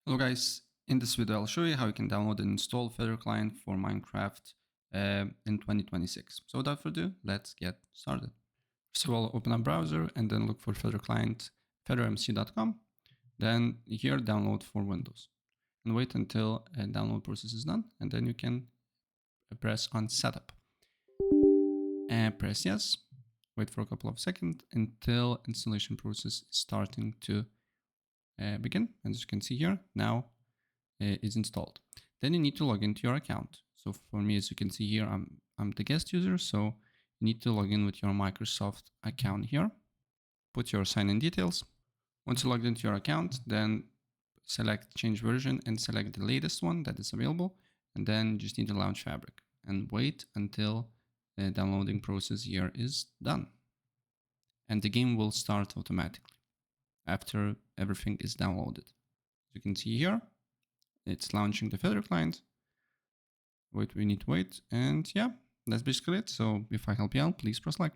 Hello guys, in this video I'll show you how you can download and install Feather client for Minecraft in 2026. So without further ado, let's get started. So I'll open a browser and then look for Feather client, feathermc.com. Then here download for Windows and wait until a download process is done, and then you can press on setup and press yes. Wait for a couple of seconds until installation process is starting to begin. As you can see here, now is installed. Then you need to log into your account. So for me, as you can see here, I'm the guest user. So you need to log in with your Microsoft account here. Put your sign-in details. Once you logged into your account, then select change version and select the latest one that is available. And then you just need to launch Fabric and wait until the downloading process here is done. And the game will start automatically after everything is downloaded. As you can see here, it's launching the Feather client. Wait, we need to wait. And yeah, that's basically it. So if I help you out, please press like.